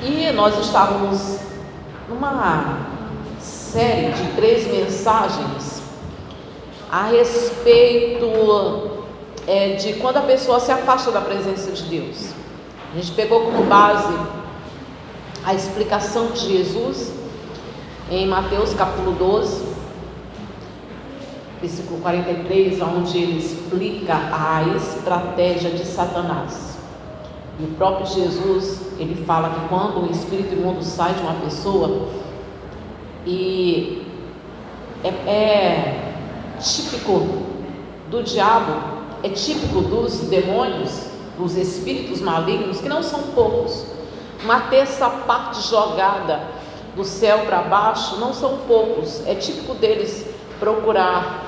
E nós estávamos numa série de 3 mensagens a respeito de quando a pessoa se afasta da presença de Deus. A gente pegou como base a explicação de Jesus em Mateus capítulo 12, versículo 43, onde ele explica a estratégia de Satanás. E o próprio Jesus, ele fala que quando o espírito imundo sai de uma pessoa, e é típico do diabo, é típico dos demônios, dos espíritos malignos, que não são poucos. Uma terça parte jogada do céu para baixo não são poucos. É típico deles procurar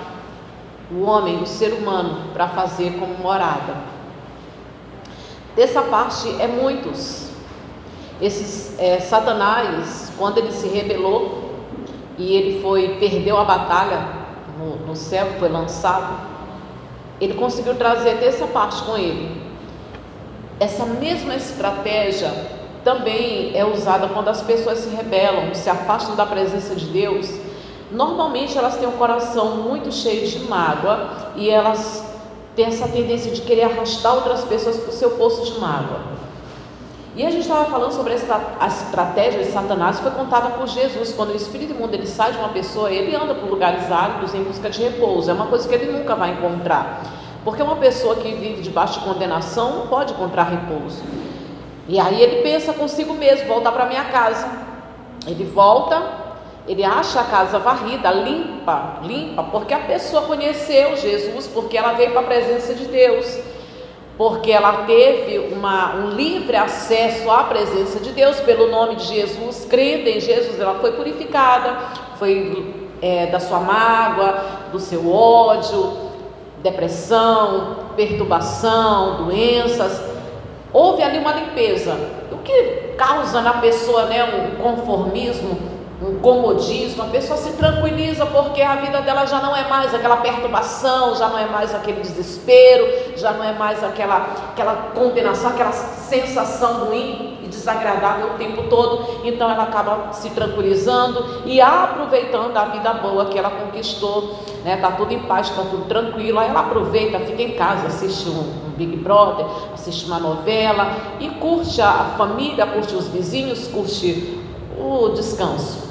o homem, o ser humano, para fazer como morada. Dessa parte é muitos. Satanás, quando ele se rebelou e ele perdeu a batalha no céu, foi lançado, ele conseguiu trazer dessa parte com ele. Essa mesma estratégia também é usada quando as pessoas se rebelam, se afastam da presença de Deus. Normalmente elas têm um coração muito cheio de mágoa e elas têm essa tendência de querer arrastar outras pessoas para o seu poço de mágoa. E a gente estava falando sobre a estratégia de Satanás, que foi contada por Jesus. Quando o espírito imundo ele sai de uma pessoa, ele anda por lugares áridos em busca de repouso. É uma coisa que ele nunca vai encontrar, porque uma pessoa que vive debaixo de condenação não pode encontrar repouso. E aí ele pensa consigo mesmo: voltar para minha casa. Ele volta. Ele acha a casa varrida, limpa, porque a pessoa conheceu Jesus, porque ela veio para a presença de Deus, porque ela teve um livre acesso à presença de Deus pelo nome de Jesus, crendo em Jesus, ela foi purificada, foi da sua mágoa, do seu ódio, depressão, perturbação, doenças. Houve ali uma limpeza, o que causa na pessoa um conformismo, um comodismo. A pessoa se tranquiliza porque a vida dela já não é mais aquela perturbação, já não é mais aquele desespero, já não é mais aquela condenação, aquela sensação ruim e desagradável o tempo todo. Então ela acaba se tranquilizando e aproveitando a vida boa que ela conquistou, tá tudo em paz, tá tudo tranquilo. Aí ela aproveita, fica em casa, assiste um Big Brother, assiste uma novela e curte a família, curte os vizinhos, curte o descanso.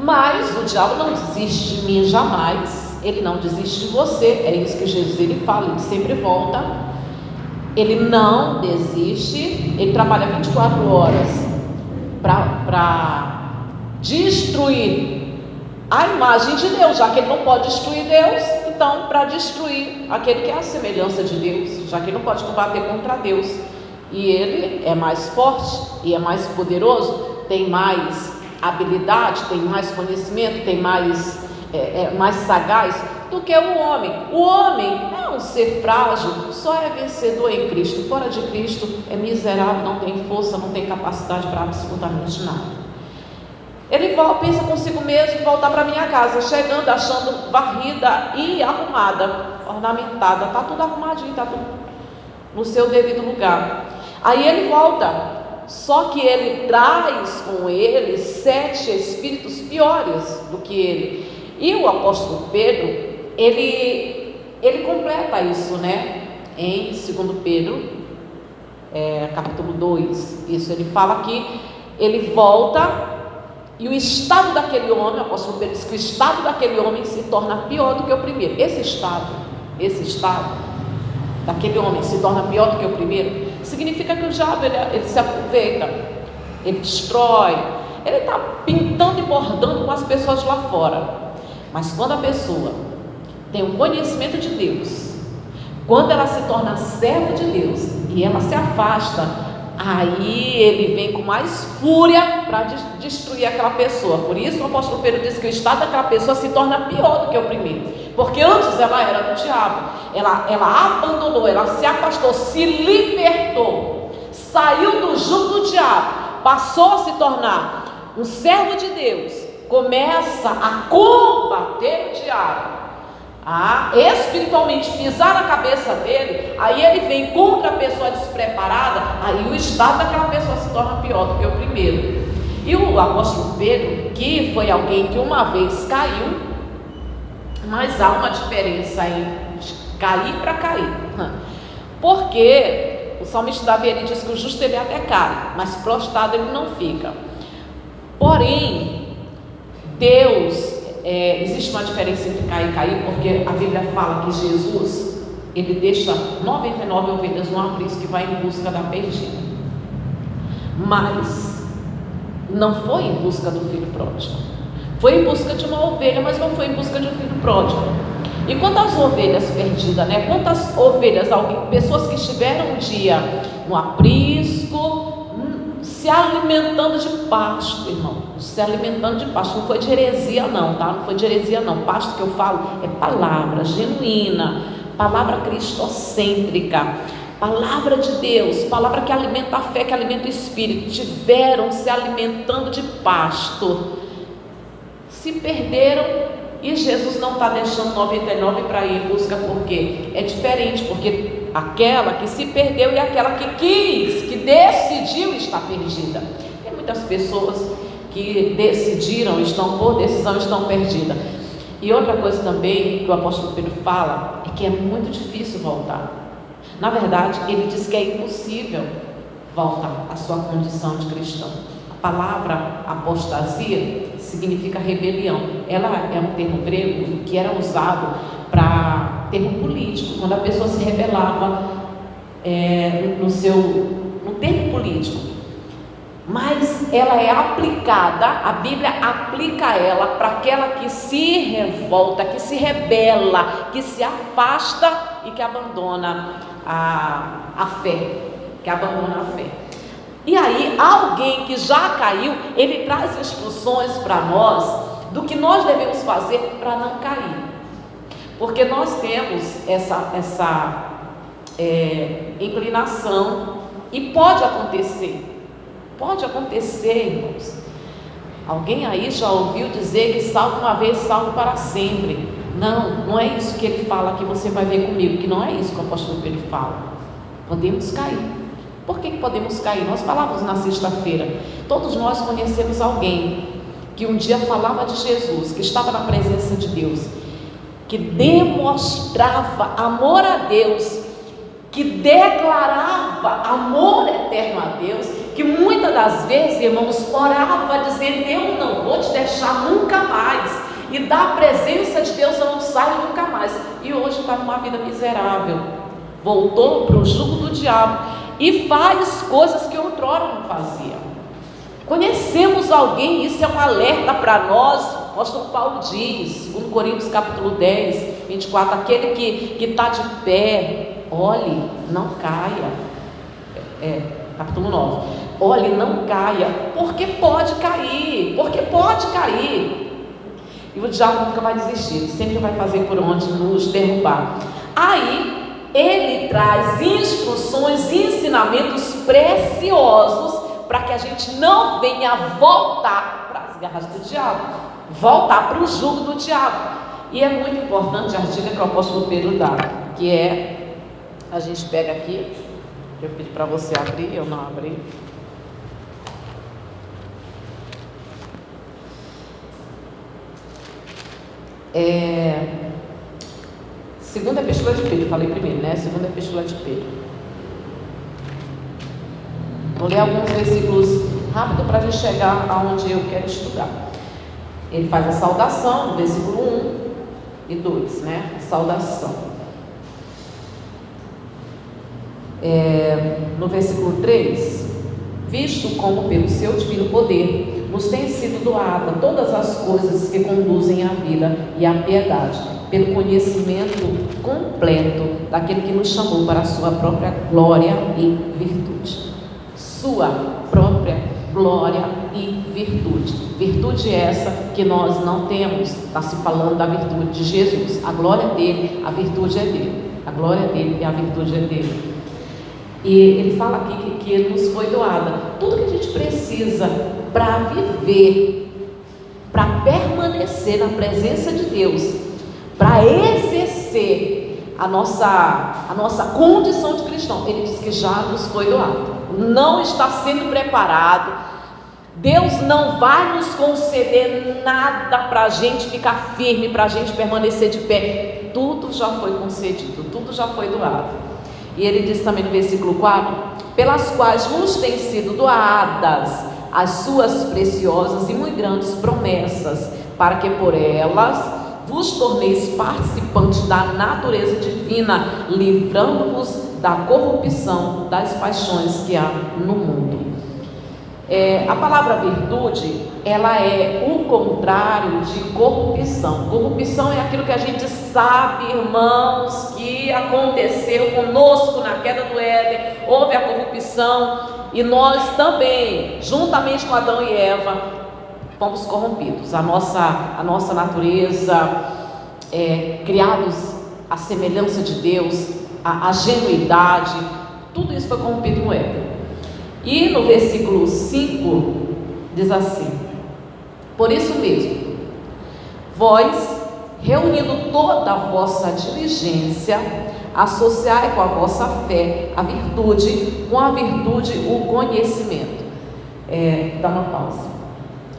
Mas o diabo não desiste de mim jamais, ele não desiste de você. É isso que Jesus ele fala, ele sempre volta, ele não desiste, ele trabalha 24 horas para destruir a imagem de Deus, já que ele não pode destruir Deus. Então, para destruir aquele que é a semelhança de Deus, já que ele não pode combater contra Deus, e ele é mais forte e é mais poderoso, tem mais habilidade, tem mais conhecimento, tem mais sagaz do que o homem. O homem é um ser frágil, só é vencedor em Cristo. Fora de Cristo é miserável, não tem força, não tem capacidade para absolutamente nada. Ele pensa consigo mesmo: voltar para minha casa, chegando, achando varrida e arrumada, ornamentada, está tudo arrumadinho, está tudo no seu devido lugar. Aí ele volta, só que ele traz com ele 7 espíritos piores do que ele. E o apóstolo Pedro, ele completa isso, em 2 Pedro, capítulo 2. Isso ele fala que ele volta e o estado daquele homem, o apóstolo Pedro diz que o estado daquele homem se torna pior do que o primeiro. Esse estado daquele homem se torna pior do que o primeiro, significa que o diabo ele se aproveita, ele destrói, ele está pintando e bordando com as pessoas lá fora. Mas quando a pessoa tem o conhecimento de Deus, quando ela se torna serva de Deus e ela se afasta, aí ele vem com mais fúria para destruir aquela pessoa. Por isso o apóstolo Pedro diz que o estado daquela pessoa se torna pior do que o primeiro, porque antes ela era do diabo, ela abandonou, ela se afastou, se libertou, saiu do jugo do diabo, passou a se tornar um servo de Deus, começa a combater o diabo. espiritualmente pisar na cabeça dele, aí ele vem contra a pessoa despreparada, aí o estado daquela pessoa se torna pior do que o primeiro. E o apóstolo Pedro, que foi alguém que uma vez caiu, mas há uma diferença em cair para cair, porque o salmista Davi, ele diz que o justo ele até cai, mas prostrado ele não fica. Porém, Deus, existe uma diferença entre cair e cair, porque a Bíblia fala que Jesus, ele deixa 99 ovelhas no aprisco que vai em busca da perdida, mas não foi em busca do filho pródigo, foi em busca de uma ovelha, mas não foi em busca de um filho pródigo. E quantas ovelhas perdidas, né? Quantas ovelhas, pessoas que estiveram um dia no aprisco, se alimentando de pasto, irmão, se alimentando de pasto, não foi de heresia não, tá? Não foi de heresia não, pasto que eu falo é palavra genuína, palavra cristocêntrica, palavra de Deus, palavra que alimenta a fé, que alimenta o espírito. Tiveram se alimentando de pasto, se perderam, e Jesus não está deixando 99 para ir em busca, porque é diferente, porque aquela que se perdeu e aquela que quis, que decidiu estar perdida. Tem muitas pessoas que decidiram, estão por decisão, estão perdidas. E outra coisa também que o apóstolo Pedro fala é que é muito difícil voltar. Na verdade, ele diz que é impossível voltar à sua condição de cristão. A palavra apostasia significa rebelião. Ela é um termo grego que era usado para termo político, quando a pessoa se rebelava no termo político. Mas ela é aplicada, a Bíblia aplica ela para aquela que se revolta, que se rebela, que se afasta e que abandona a fé, E aí, alguém que já caiu, ele traz instruções para nós do que nós devemos fazer para não cair. Porque nós temos essa inclinação, e pode acontecer, irmãos. Alguém aí já ouviu dizer que salvo uma vez, salvo para sempre? Não é isso que ele fala, que você vai ver comigo, que não é isso que o apóstolo Pedro fala. Podemos cair. Por que podemos cair? Nós falávamos na sexta-feira, todos nós conhecemos alguém que um dia falava de Jesus, que estava na presença de Deus, que demonstrava amor a Deus, que declarava amor eterno a Deus, que muitas das vezes, irmãos, orava dizendo: eu não vou te deixar nunca mais, e da presença de Deus eu não saio nunca mais. E hoje está numa vida miserável, voltou para o jugo do diabo e faz coisas que outrora não fazia. Conhecemos alguém, isso é um alerta para nós. O apóstolo Paulo diz, 2 Coríntios capítulo 10, 24, aquele que está de pé, olhe, não caia. Capítulo 9, olhe, não caia, porque pode cair. E o diabo nunca vai desistir, sempre vai fazer por onde nos derrubar. Aí ele traz instruções e ensinamentos preciosos para que a gente não venha voltar para as garras do diabo, voltar para o jugo do diabo. E é muito importante a dica que o apóstolo Pedro dá, que é, a gente pega aqui, eu pedi para você abrir, eu não abri. Segunda epístola de Pedro, falei primeiro, né? Segunda epístola de Pedro. Vou ler alguns versículos rápido para a gente chegar aonde eu quero estudar. Ele faz a saudação no versículo 1 e 2, né? Saudação. No versículo 3, visto como pelo seu divino poder nos tem sido doada todas as coisas que conduzem à vida e à piedade, pelo conhecimento completo daquele que nos chamou para a sua própria glória e virtude. Sua própria glória e virtude. Virtude essa que nós não temos. Está se falando da virtude de Jesus. A glória dele, a virtude é dele. A glória dele e a virtude é dele. E ele fala aqui que ele nos foi doada. Tudo que a gente precisa para viver, para permanecer na presença de Deus, para exercer a nossa condição de cristão. Ele diz que já nos foi doado, não está sendo preparado. Deus não vai nos conceder nada para a gente ficar firme, para a gente permanecer de pé. Tudo já foi concedido, tudo já foi doado. E ele diz também no versículo 4: pelas quais vos têm sido doadas as suas preciosas e muito grandes promessas, para que por elas vos torneis participantes da natureza divina, livrando-vos da corrupção das paixões que há no mundo. A palavra virtude, ela é o contrário de corrupção. Corrupção é aquilo que a gente sabe, irmãos, que aconteceu conosco na queda do Éden. Houve a corrupção e nós também, juntamente com Adão e Eva, fomos corrompidos. A nossa natureza, criados à semelhança de Deus, a genuidade, tudo isso foi corrompido no Éden. E no versículo 5 diz assim: por isso mesmo, vós, reunindo toda a vossa diligência, associai com a vossa fé a virtude, com a virtude o conhecimento. Dá uma pausa.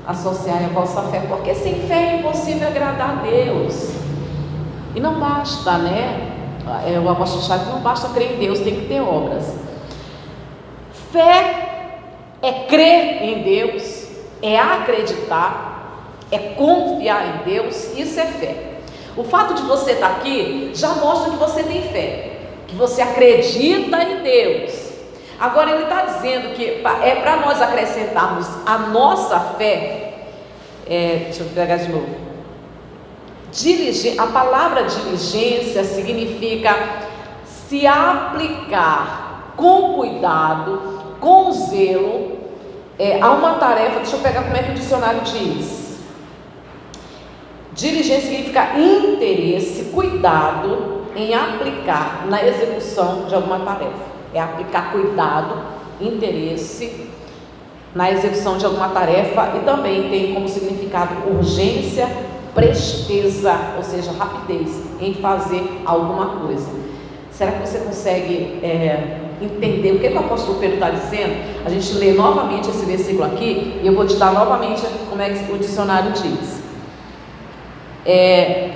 Associai a vossa fé, porque sem fé é impossível agradar a Deus. E não basta, né? O apóstolo Tiago, não basta crer em Deus, tem que ter obras. Fé é crer em Deus, é acreditar, é confiar em Deus. Isso é fé. O fato de você estar aqui já mostra que você tem fé, que você acredita em Deus. Agora ele está dizendo que é para nós acrescentarmos a nossa fé. Deixa eu pegar de novo. A palavra diligência significa se aplicar com cuidado, com zelo, a uma tarefa. Deixa eu pegar como é que o dicionário diz. Diligência significa interesse, cuidado em aplicar na execução de alguma tarefa. É aplicar cuidado, interesse na execução de alguma tarefa. E também tem como significado urgência, presteza, ou seja, rapidez em fazer alguma coisa. Será que você consegue entender o que o apóstolo Pedro está dizendo? A gente lê novamente esse versículo aqui e eu vou te dar novamente como é que o dicionário diz.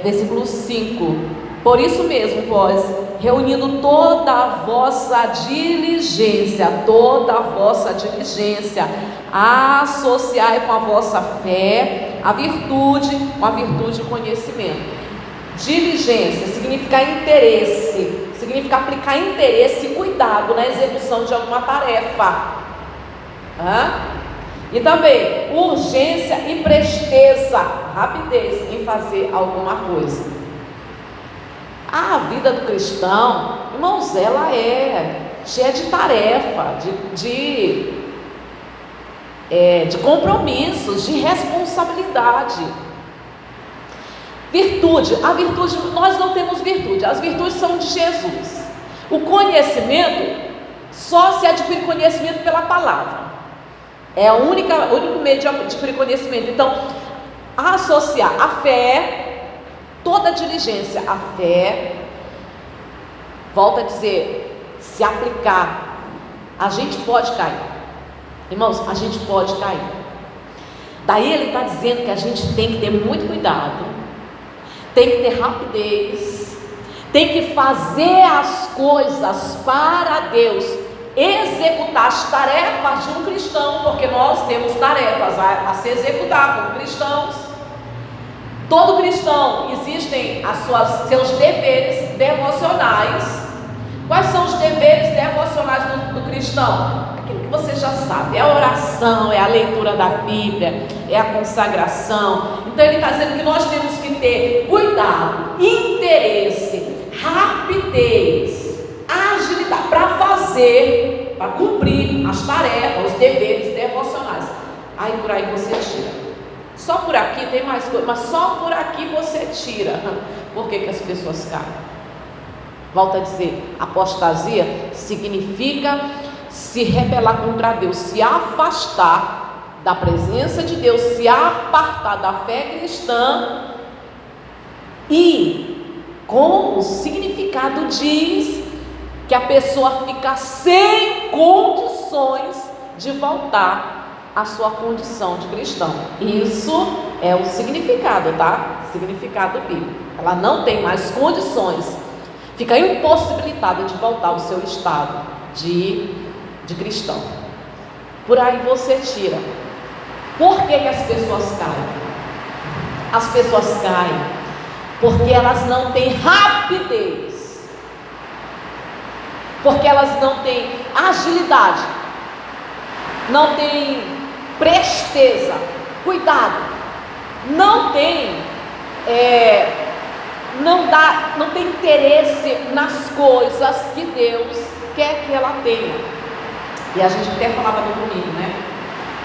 Versículo 5: por isso mesmo, vós, reunindo toda a vossa diligência, associai com a vossa fé a virtude, com a virtude o conhecimento. Diligência significa interesse, significa aplicar interesse e cuidado na execução de alguma tarefa. E também urgência e presteza, rapidez em fazer alguma coisa. A vida do cristão, irmãos, ela é cheia de tarefa, de compromissos, de responsabilidade. Virtude, nós não temos virtude, as virtudes são de Jesus. O conhecimento, só se adquire conhecimento pela palavra. É o único meio de adquirir conhecimento. Então, associar a fé, toda a diligência, a fé, volta a dizer, se aplicar, a gente pode cair. Irmãos, a gente pode cair. Daí ele está dizendo que a gente tem que ter muito cuidado, tem que ter rapidez, tem que fazer as coisas para Deus, executar as tarefas de um cristão, porque nós temos tarefas a se executar como cristãos. Todo cristão existem seus deveres devocionais. Quais são os deveres devocionais do cristão? Aquilo que você já sabe, é a oração, é a leitura da Bíblia, é a consagração. Então ele está dizendo que nós temos que ter cuidado, interesse, rapidez, agilidade para fazer, para cumprir as tarefas, os deveres devocionais. Aí por aí você tira. Só por aqui tem mais coisa, mas só por aqui você tira. Por que as pessoas caem? Volto a dizer, apostasia significa se rebelar contra Deus, se afastar da presença de Deus, se apartar da fé cristã e Com o significado diz que a pessoa fica sem condições de voltar à sua condição de cristão. Isso é o significado, tá? Significado bíblico. Ela não tem mais condições, fica impossibilitada de voltar ao seu estado de cristão. Por aí você tira. Por que as pessoas caem? As pessoas caem porque elas não têm rapidez, porque elas não têm agilidade, não têm presteza, cuidado, não tem não tem interesse nas coisas que Deus quer que ela tenha. E a gente até falava no domingo, né?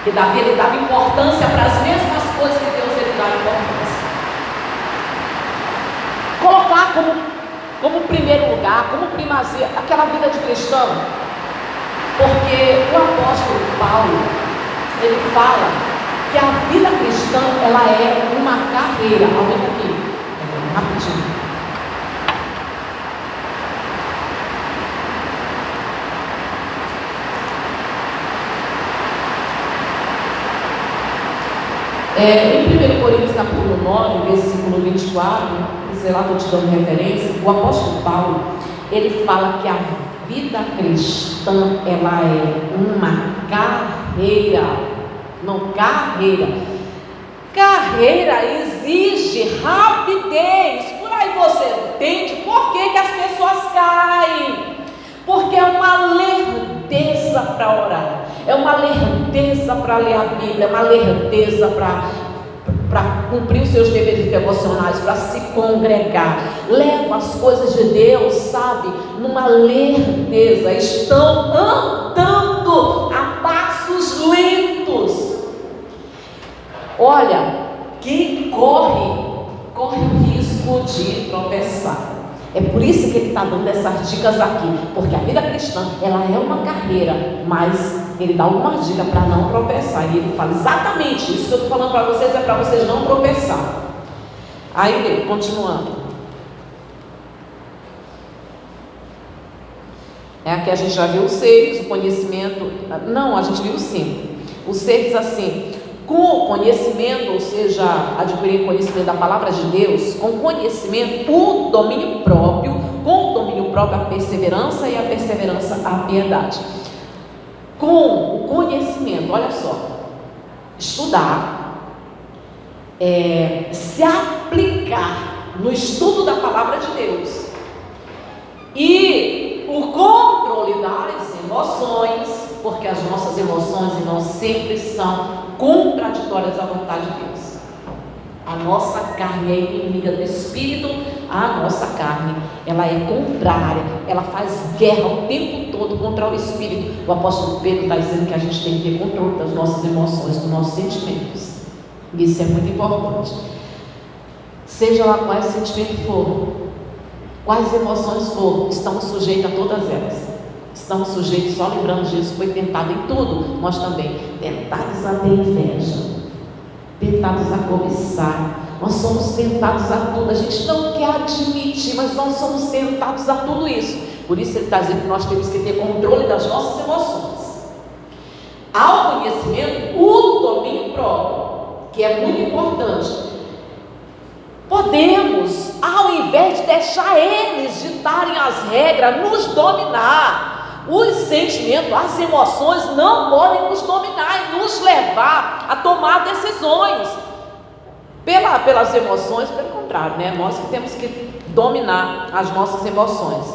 Que Davi, ele dava importância para as mesmas coisas que Deus ele dá importância. Colocar como primeiro lugar, como primazia, aquela vida de cristão. Porque o apóstolo Paulo, ele fala que a vida cristã, ela é uma carreira. Aumenta aqui, rapidinho. Em 1 Coríntios capítulo 9, versículo 24, sei lá, estou te dando referência, o apóstolo Paulo, ele fala que a vida cristã, ela é uma carreira, não carreira. Carreira exige rapidez. Por aí você entende por que as pessoas caem? Porque é uma lerdeza para orar, é uma lerdeza para ler a Bíblia, é uma lerdeza para cumprir os seus deveres devocionais, para se congregar, leva as coisas de Deus, sabe, numa lerdeza, estão andando a passos lentos. Olha, quem corre o risco de tropeçar. É por isso que ele está dando essas dicas aqui, porque a vida cristã, ela é uma carreira, mas ele dá alguma dica para não tropeçar, e ele fala exatamente isso que eu estou falando para vocês, é para vocês não tropeçar. Aí, continuando, aqui a gente já viu os seis, o conhecimento, não, a gente viu sim, os seis assim, com o conhecimento, ou seja, adquirir conhecimento da palavra de Deus, com conhecimento, o domínio próprio, com o domínio próprio, a perseverança, e a perseverança, a piedade. Com o conhecimento, olha só, estudar, se aplicar no estudo da palavra de Deus, e o controle das emoções, porque as nossas emoções, irmãos, sempre são contraditórias à vontade de Deus. A nossa carne é inimiga do Espírito, a nossa carne, ela é contrária, ela faz guerra o tempo todo contra o Espírito. O apóstolo Pedro está dizendo que a gente tem que ter controle das nossas emoções, dos nossos sentimentos. Isso é muito importante. Seja lá qual sentimento for, quais emoções for, estamos sujeitos a todas elas. Estamos sujeitos, só lembrando Jesus foi tentado em tudo, nós também, tentados a ter inveja, tentados a cobiçar, nós somos tentados a tudo, a gente não quer admitir, mas nós somos tentados a tudo isso. Por isso ele está dizendo que nós temos que ter controle das nossas emoções. Ao conhecimento, o domínio próprio, que é muito importante. Podemos, ao invés de deixar eles ditarem as regras, nos dominar. Os sentimentos, as emoções não podem nos dominar e nos levar a tomar decisões pelas emoções, pelo contrário, né? Nós que temos que dominar as nossas emoções.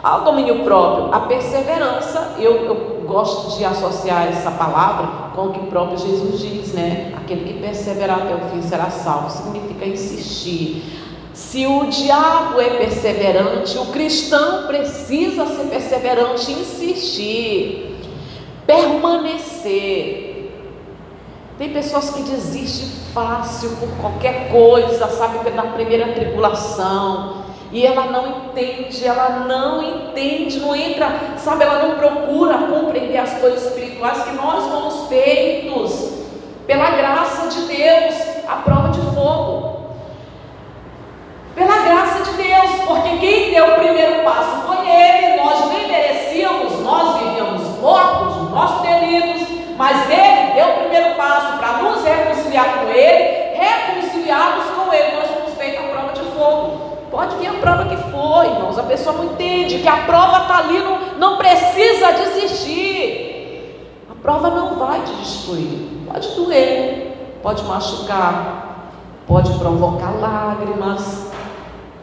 Ao domínio próprio, a perseverança, eu gosto de associar essa palavra com o que o próprio Jesus diz, né? Aquele que perseverar até o fim será salvo, significa insistir. Se o diabo é perseverante, o cristão precisa ser perseverante, insistir, permanecer. Tem pessoas que desistem fácil por qualquer coisa, sabe, pela primeira tribulação, e ela não entende, não entra, sabe, ela não procura compreender as coisas espirituais que nós fomos feitos pela graça de Deus, a prova de fogo. Pela graça de Deus, Deus, porque quem deu o primeiro passo foi Ele. Nós nem merecíamos, nós vivíamos mortos nos nossos delitos, mas Ele deu o primeiro passo para nos reconciliar com Ele. Reconciliados com Ele, nós fomos feitos a prova de fogo. Pode vir a prova que for, irmãos, a pessoa não entende que a prova está ali, não precisa desistir. A prova não vai te destruir, pode doer, pode machucar, pode provocar lágrimas,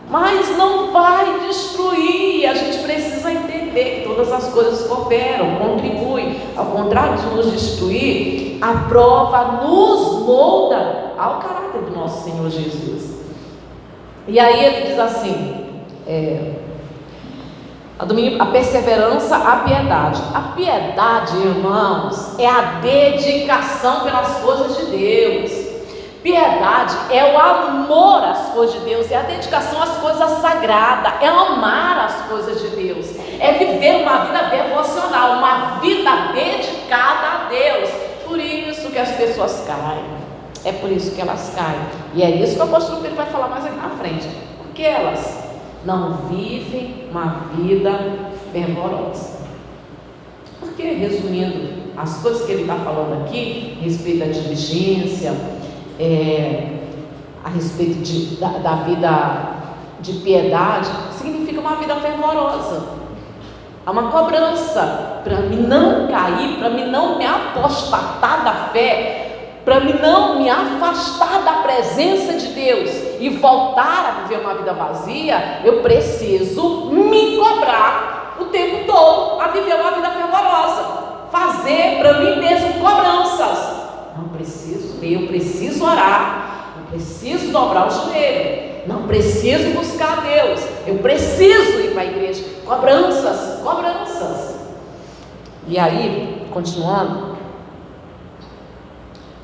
mas não vai destruir. A gente precisa entender que todas as coisas cooperam, contribuem. Ao contrário de nos destruir, a prova nos molda ao caráter do nosso Senhor Jesus. E aí ele diz assim, a perseverança, a piedade. A piedade, irmãos, é a dedicação pelas coisas de Deus. Piedade é o amor às coisas de Deus, é a dedicação às coisas sagradas, é amar as coisas de Deus, é viver uma vida devocional, uma vida dedicada a Deus. Por isso que as pessoas caem, é por isso que elas caem, e é isso que o apóstolo Pedro vai falar mais aqui na frente, porque elas não vivem uma vida fervorosa. Porque, resumindo, as coisas que ele está falando aqui, a respeito da diligência, a respeito da vida de piedade, significa uma vida fervorosa. Há uma cobrança para mim não cair, para mim não me apostatar da fé, para mim não me afastar da presença de Deus e voltar a viver uma vida vazia. Eu preciso me cobrar o tempo todo a viver uma vida fervorosa, fazer para mim mesmo cobranças. Não preciso ler, eu preciso orar, eu preciso dobrar o joelho, não preciso buscar a Deus, eu preciso ir para a igreja. Cobranças, cobranças. E aí, continuando,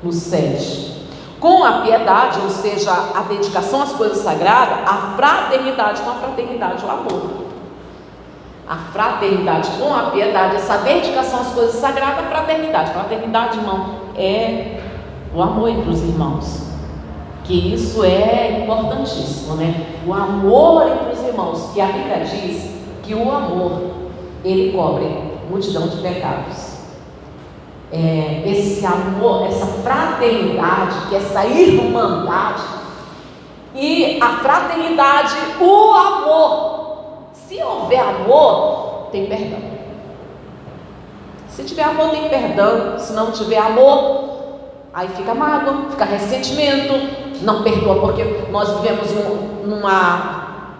no 7, com a piedade, ou seja, a dedicação às coisas sagradas, a fraternidade, com a fraternidade, o amor. A fraternidade com a piedade, essa dedicação às coisas sagradas, a fraternidade. Fraternidade, irmão, é o amor entre os irmãos, que isso é importantíssimo, né? O amor entre os irmãos, que a Bíblia diz que o amor, ele cobre multidão de pecados. Esse amor, essa fraternidade, que essa irmandade, e a fraternidade, o amor. Se houver amor, tem perdão. Se tiver amor, tem perdão. Se não tiver amor, aí fica mágoa, fica ressentimento, não perdoa, porque nós vivemos numa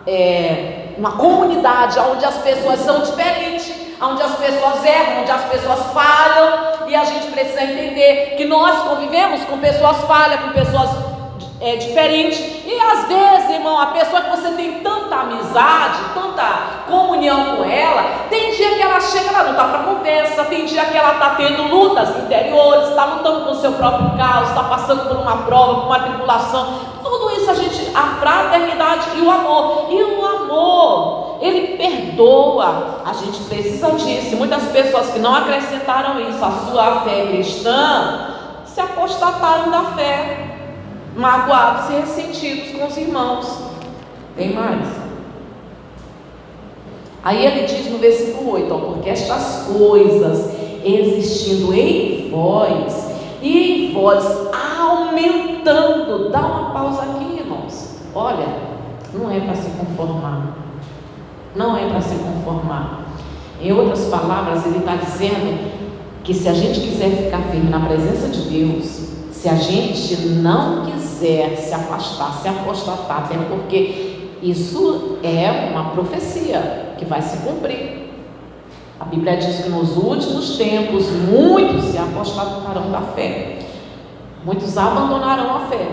comunidade onde as pessoas são diferentes, onde as pessoas erram, onde as pessoas falham, e a gente precisa entender que nós convivemos com pessoas falhas, com pessoas diferentes, e às vezes, irmão, a pessoa que você tem tanta amizade, tanta comunhão com ela, tem dia que ela chega, ela não está para conversa, tem dia que ela está tendo lutas interiores, está lutando com o seu próprio caos, está passando por uma prova, por uma tribulação. Tudo isso a fraternidade e o amor. E o amor, ele perdoa. A gente precisa disso. Muitas pessoas que não acrescentaram isso à sua fé cristã se apostataram da fé, magoados e ressentidos com os irmãos. Tem mais. Aí ele diz no versículo 8, porque estas coisas existindo em vós e em vós aumentando. Dá uma pausa aqui, irmãos. Olha, não é para se conformar. Não é para se conformar. Em outras palavras, ele está dizendo que se a gente quiser ficar firme na presença de Deus, se a gente não quiser se afastar, se apostatar, até porque isso é uma profecia que vai se cumprir. A Bíblia diz que nos últimos tempos muitos se apostatarão da fé, muitos abandonarão a fé.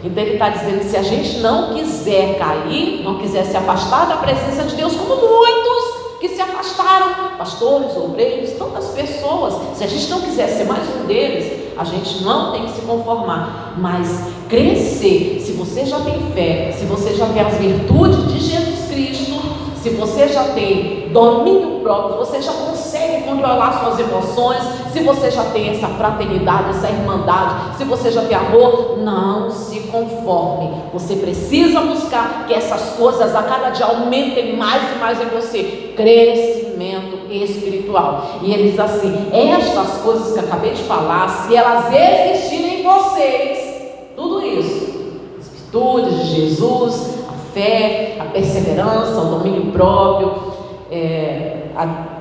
Então ele está dizendo que se a gente não quiser cair, não quiser se afastar da presença de Deus, como muitos que se afastaram, pastores, obreiros, tantas pessoas, se a gente não quiser ser mais um deles, a gente não tem que se conformar, mas crescer. Se você já tem fé, se você já tem as virtudes de Jesus Cristo, se você já tem domínio próprio, você já consegue consegue controlar suas emoções, se você já tem essa fraternidade, essa irmandade, se você já tem amor, não se conforme. Você precisa buscar que essas coisas a cada dia aumentem mais e mais em você. Crescimento espiritual. E ele diz assim: estas coisas que eu acabei de falar, se elas existirem em vocês, tudo isso, as virtudes de Jesus, a fé, a perseverança, o domínio próprio,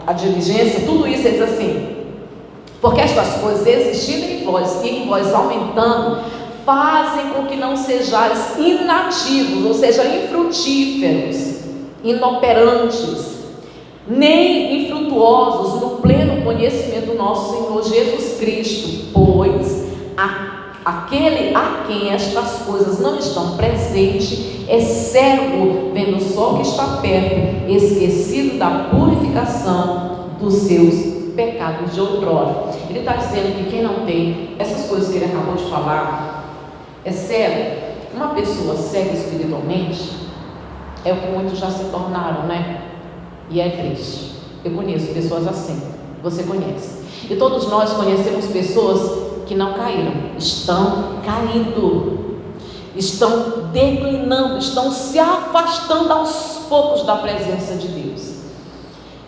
a diligência, tudo isso, ele diz assim: porque estas coisas existirem em vós e em vós aumentando, fazem com que não sejais inativos, ou seja, infrutíferos, inoperantes, nem infrutuosos no pleno conhecimento do nosso Senhor Jesus Cristo, pois aquele a quem estas coisas não estão presentes é cego, vendo só que está perto, esquecido da purificação dos seus pecados de outrora. Ele está dizendo que quem não tem essas coisas que ele acabou de falar é cego. Uma pessoa cega espiritualmente é o que muitos já se tornaram, né? E é triste. Eu conheço pessoas assim, você conhece. E todos nós conhecemos pessoas que não caíram, estão caindo, estão declinando, estão se afastando aos poucos da presença de Deus.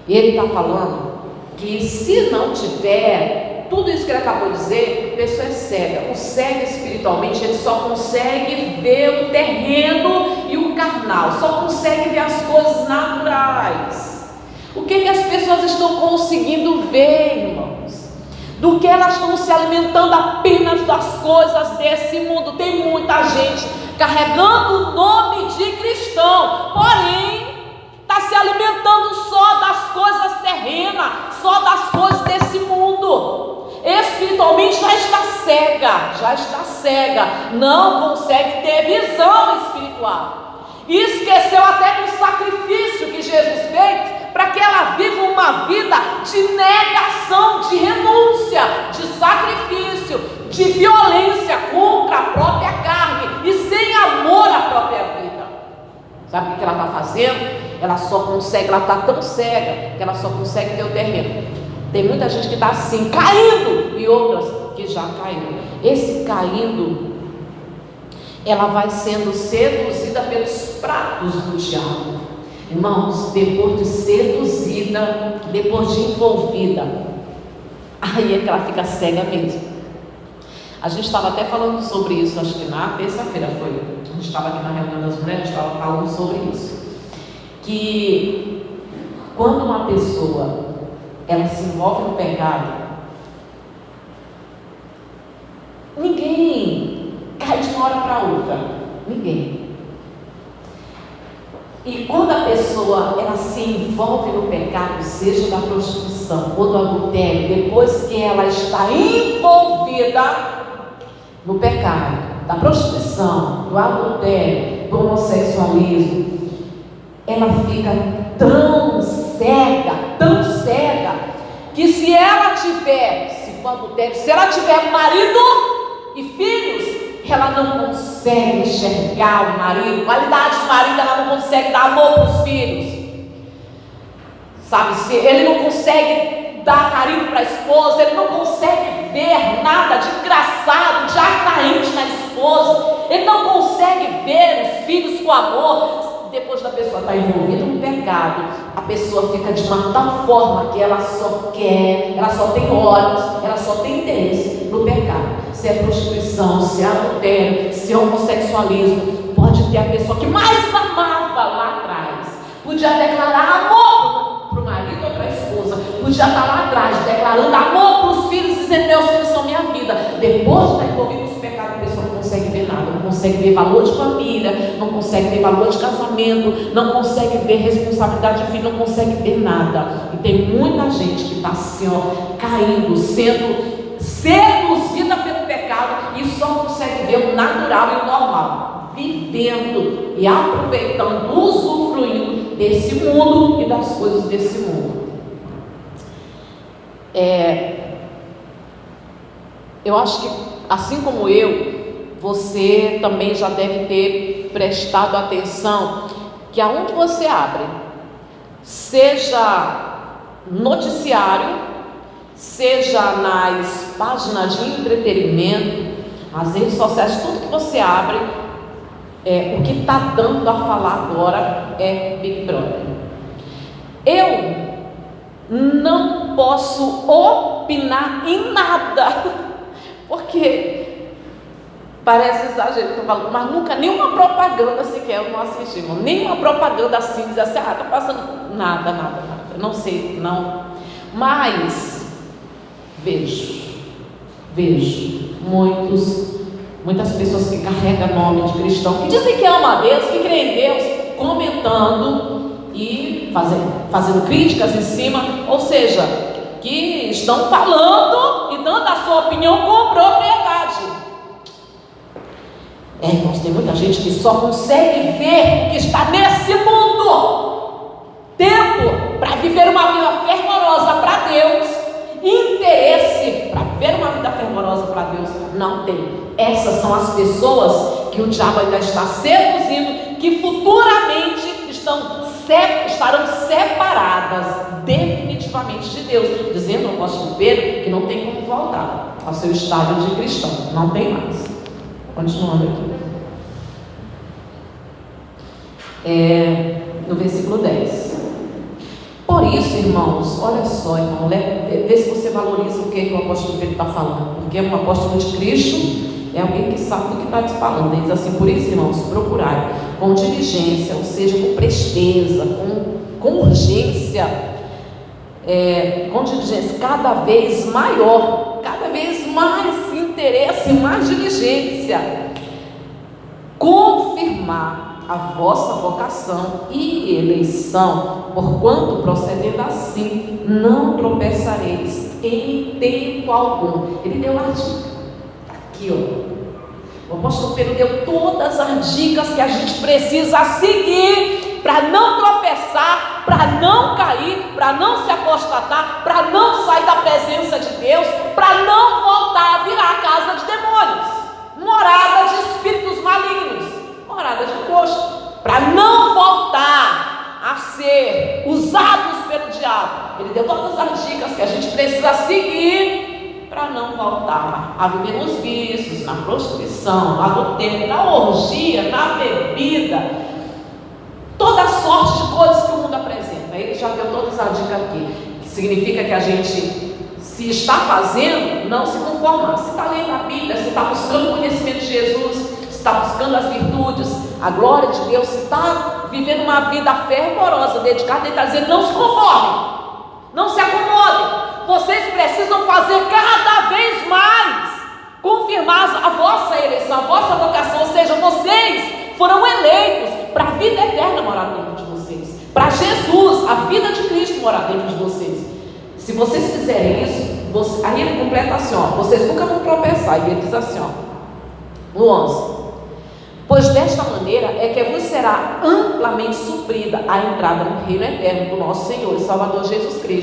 E ele está falando que se não tiver tudo isso que ele acabou de dizer, a pessoa é cega. O cego espiritualmente, ele só consegue ver o terreno e o carnal, só consegue ver as coisas naturais. O que as pessoas estão conseguindo ver, irmãos? Do que elas estão se alimentando apenas das coisas desse mundo. Tem muita gente carregando o nome de cristão, porém está se alimentando só das coisas terrenas, só das coisas desse mundo. Espiritualmente já está cega, não consegue ter visão espiritual. E esqueceu até do sacrifício que Jesus fez para que ela viva uma vida de negação, de renúncia, de sacrifício, de violência contra a própria carne e sem amor à própria vida. Sabe o que ela está fazendo? Ela está tão cega que ela só consegue ver o terreno. Tem muita gente que está assim, caindo, e outras que já caíram. Esse caindo, ela vai sendo seduzida pelos pratos do diabo. Irmãos, depois de seduzida, depois de envolvida, aí é que ela fica cega mesmo. A gente estava até falando sobre isso, acho que na terça-feira foi. A gente estava aqui na reunião das mulheres, a gente estava falando sobre isso. Que quando uma pessoa ela se envolve no pecado, ninguém cai de uma hora para outra, ninguém. E quando a pessoa ela se envolve no pecado, seja da prostituição ou do adultério, depois que ela está envolvida no pecado, da prostituição, do adultério, do homossexualismo, ela fica tão cega, que se ela tiver, se for adultério, se ela tiver marido e filhos, ela não consegue enxergar o marido, qualidade de marido, ela não consegue dar amor para os filhos, sabe, se ele não consegue dar carinho para a esposa, ele não consegue ver nada de engraçado, de atraente na esposa, ele não consegue ver os filhos com amor. Depois da pessoa estar envolvida no pecado, a pessoa fica de uma tal forma que ela só tem olhos, ela só tem interesse no pecado. Se é prostituição, se é adultério, se é homossexualismo, pode ter a pessoa que mais amava lá atrás, podia declarar amor para o marido ou para a esposa, podia estar lá atrás declarando amor para os filhos, dizendo: meus filhos são minha vida. Depois de estar envolvido nos pecados, a pessoa não consegue ver nada, não consegue ver valor de família, não consegue ver valor de casamento, não consegue ver responsabilidade de filho, não consegue ver nada. E tem muita gente que está assim, caindo, sendo seduzida pelo pecado e só consegue ver o natural e o normal, vivendo e aproveitando, usufruindo desse mundo e das coisas desse mundo. Eu acho que, assim como você também já deve ter prestado atenção que aonde você abre, seja noticiário, seja nas páginas de entretenimento, as redes sociais, tudo que você abre, o que está dando a falar agora é Big Brother. Eu não posso opinar em nada, porque parece exagero que eu estou falando, mas nunca, nenhuma propaganda sequer eu não assisti, irmão. Nenhuma propaganda assim, diz assim, está passando nada, não sei, não. Mas vejo muitas pessoas que carregam nome de cristão, que dizem que amam a Deus, que creem em Deus, comentando e fazendo críticas em cima, ou seja, que estão falando e dando a sua opinião com propriedade. Irmãos, tem muita gente que só consegue ver o que está nesse mundo. Tempo para viver uma vida fervorosa para Deus, interesse para viver uma vida fervorosa para Deus, não tem. Essas são as pessoas que o diabo ainda está seduzindo, que futuramente estarão separadas definitivamente de Deus, dizendo ao apóstolo Pedro que não tem como voltar ao seu estado de cristão, não tem mais. Continuando aqui, no versículo 10. Por isso, irmãos, olha só, irmão, vê se você valoriza o que o apóstolo Pedro está falando, porque um apóstolo de Cristo é alguém que sabe do que está te falando. Ele diz assim: por isso, irmãos, procurai com diligência, ou seja, com presteza, com urgência, com diligência cada vez maior, cada vez mais interesse, mais diligência, confirmar a vossa vocação e eleição, porquanto procedendo assim, não tropeçareis em tempo algum. Ele deu a dica aqui, ó. O apóstolo Pedro deu todas as dicas que a gente precisa seguir para não tropeçar, para não cair, para não se apostatar, para não sair da presença de Deus, para não voltar a virar a casa de demônios, morada de espíritos malignos, morada de encosto, para não voltar a ser usados pelo diabo. Ele deu todas as dicas que a gente precisa seguir para não voltar a viver nos vícios, na prostituição, no adultério, na orgia, na bebida, toda sorte de coisas que o mundo apresenta. Ele já deu todas as dicas aqui, que significa que a gente, se está fazendo, não se conformar. Se está lendo a Bíblia, se está buscando o conhecimento de Jesus, se está buscando as virtudes, a glória de Deus, se está vivendo uma vida fervorosa, dedicada, ele está dizendo: não se conformem, não se acomodem. Vocês precisam fazer cada vez mais, confirmar a vossa eleição, a vossa vocação, ou seja, vocês foram eleitos para a vida eterna morar dentro de vocês, para Jesus, a vida de Cristo morar dentro de vocês. Se vocês fizerem isso, aí ele completa assim, ó: vocês nunca vão tropeçar. E ele diz assim, ó, no 11: pois desta maneira é que vos será amplamente suprida a entrada no reino eterno do nosso Senhor e Salvador Jesus Cristo.